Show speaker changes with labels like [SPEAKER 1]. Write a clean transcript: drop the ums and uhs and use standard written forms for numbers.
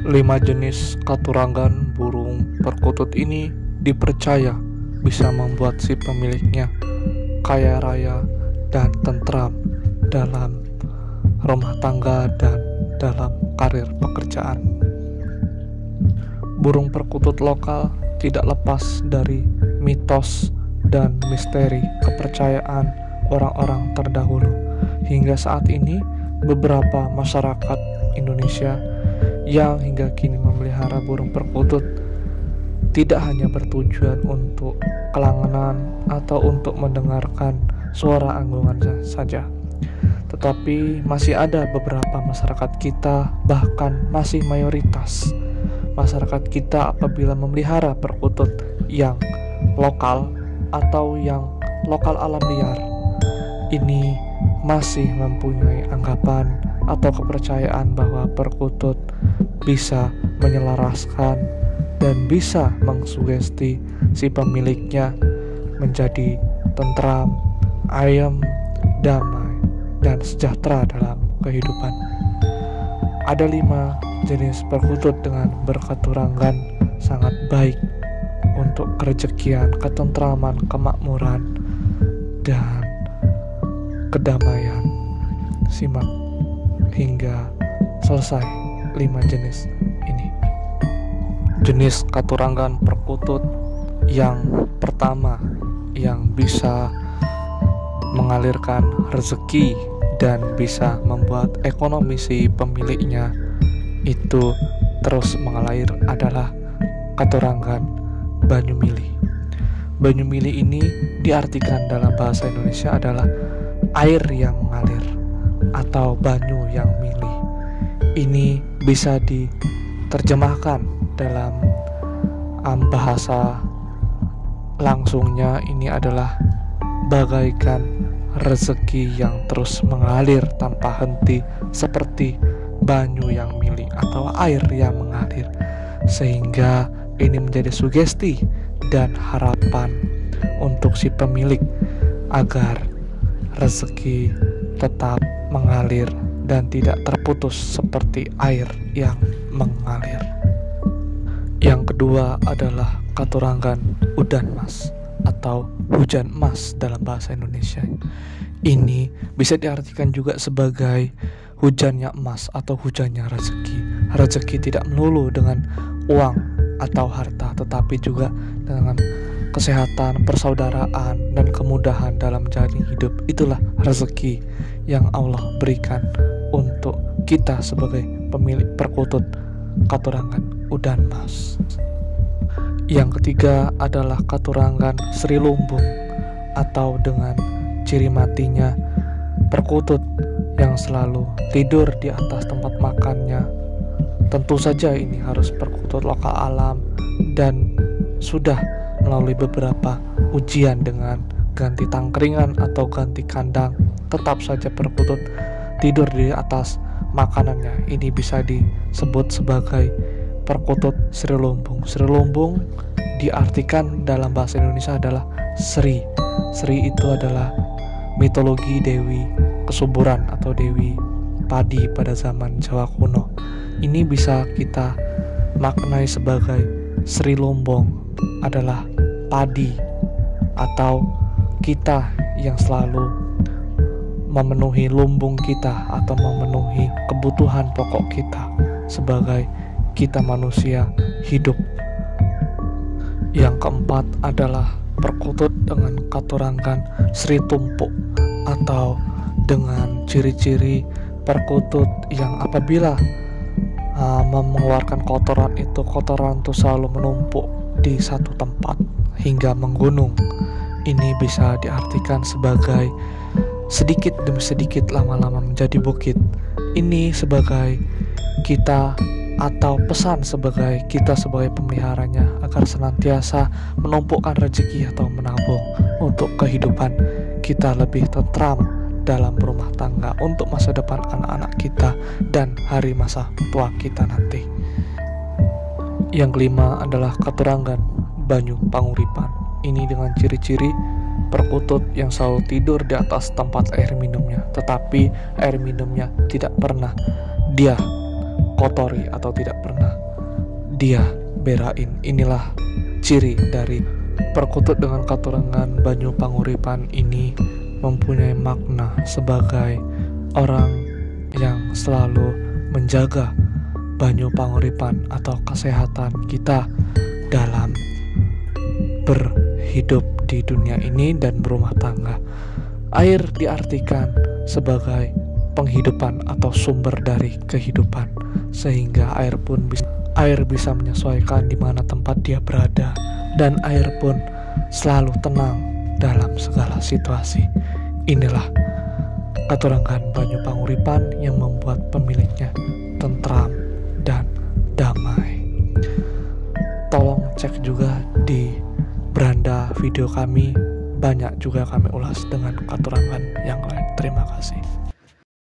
[SPEAKER 1] 5 jenis katurangan burung perkutut ini dipercaya bisa membuat si pemiliknya kaya raya dan tentram dalam rumah tangga dan dalam karir pekerjaan. Burung perkutut lokal tidak lepas dari mitos dan misteri kepercayaan orang-orang terdahulu. Hingga saat ini, beberapa masyarakat Indonesia yang hingga kini memelihara burung perkutut tidak hanya bertujuan untuk kelangenan atau untuk mendengarkan suara anggungan saja, tetapi masih ada beberapa masyarakat kita, bahkan masih mayoritas masyarakat kita apabila memelihara perkutut yang lokal atau yang lokal alam liar, ini masih mempunyai anggapan atau kepercayaan bahwa perkutut bisa menyelaraskan dan bisa mengsugesti si pemiliknya menjadi tentram, ayem, damai, dan sejahtera dalam kehidupan. Ada 5 jenis perkutut dengan berkaturangan sangat baik untuk kerejekian, ketentraman, kemakmuran, dan kedamaian. Simak hingga selesai 5 jenis ini. Jenis katurangan perkutut yang pertama yang bisa mengalirkan rezeki dan bisa membuat ekonomi si pemiliknya itu terus mengalir adalah katurangan Banyumili. Banyumili ini diartikan dalam bahasa Indonesia adalah air yang mengalir atau banyu yang milih. Ini bisa diterjemahkan dalam bahasa langsungnya ini adalah bagaikan rezeki yang terus mengalir tanpa henti seperti banyu yang milih atau air yang mengalir, sehingga ini menjadi sugesti dan harapan untuk si pemilik agar rezeki tetap mengalir dan tidak terputus seperti air yang mengalir. Yang kedua adalah katurangan udan mas atau hujan emas dalam bahasa Indonesia. Ini bisa diartikan juga sebagai hujannya emas atau hujannya rezeki. Rezeki tidak melulu dengan uang atau harta, tetapi juga dengan kesehatan, persaudaraan, dan kemudahan dalam menjalani hidup. Itulah rezeki yang Allah berikan untuk kita sebagai pemilik perkutut katurangan udan mas. Yang ketiga adalah katurangan Sri Lumbung atau dengan ciri matinya perkutut yang selalu tidur di atas tempat makannya. Tentu saja ini harus perkutut lokal alam dan sudah melalui beberapa ujian dengan ganti tangkringan atau ganti kandang. Tetap saja perkutut tidur di atas makanannya. Ini bisa disebut sebagai perkutut Sri Lumbung. Sri Lumbung diartikan dalam bahasa Indonesia adalah Sri. Sri itu adalah mitologi dewi kesuburan atau dewi padi pada zaman Jawa kuno. Ini bisa kita maknai sebagai Sri Lumbung adalah padi atau kita yang selalu memenuhi lumbung kita atau memenuhi kebutuhan pokok kita sebagai kita manusia hidup. Yang keempat adalah perkutut dengan katurangan Sri Tumpuk atau dengan ciri-ciri perkutut yang apabila mengeluarkan kotoran itu selalu menumpuk di satu tempat hingga menggunung. Ini bisa diartikan sebagai sedikit demi sedikit lama-lama menjadi bukit. Ini sebagai kita atau pesan sebagai kita sebagai pemeliharanya agar senantiasa menumpukkan rezeki atau menabung untuk kehidupan kita lebih tentram dalam rumah tangga untuk masa depan anak-anak kita dan hari masa tua kita nanti. Yang kelima adalah katurangan Banyu Panguripan. Ini dengan ciri-ciri perkutut yang selalu tidur di atas tempat air minumnya, tetapi air minumnya tidak pernah dia kotori atau tidak pernah dia berain. Inilah ciri dari perkutut dengan katurangan Banyu Panguripan ini mempunyai makna sebagai orang yang selalu menjaga Banyu Panguripan atau kesehatan kita dalam berhidup di dunia ini dan berumah tangga. Air diartikan sebagai penghidupan atau sumber dari kehidupan, sehingga air bisa menyesuaikan di mana tempat dia berada, dan air pun selalu tenang dalam segala situasi. Inilah katurangan Banyu Panguripan yang membuat pemiliknya tentram dan damai. Tolong cek juga di beranda video kami, banyak juga kami ulas dengan katurangan yang lain. Terima kasih.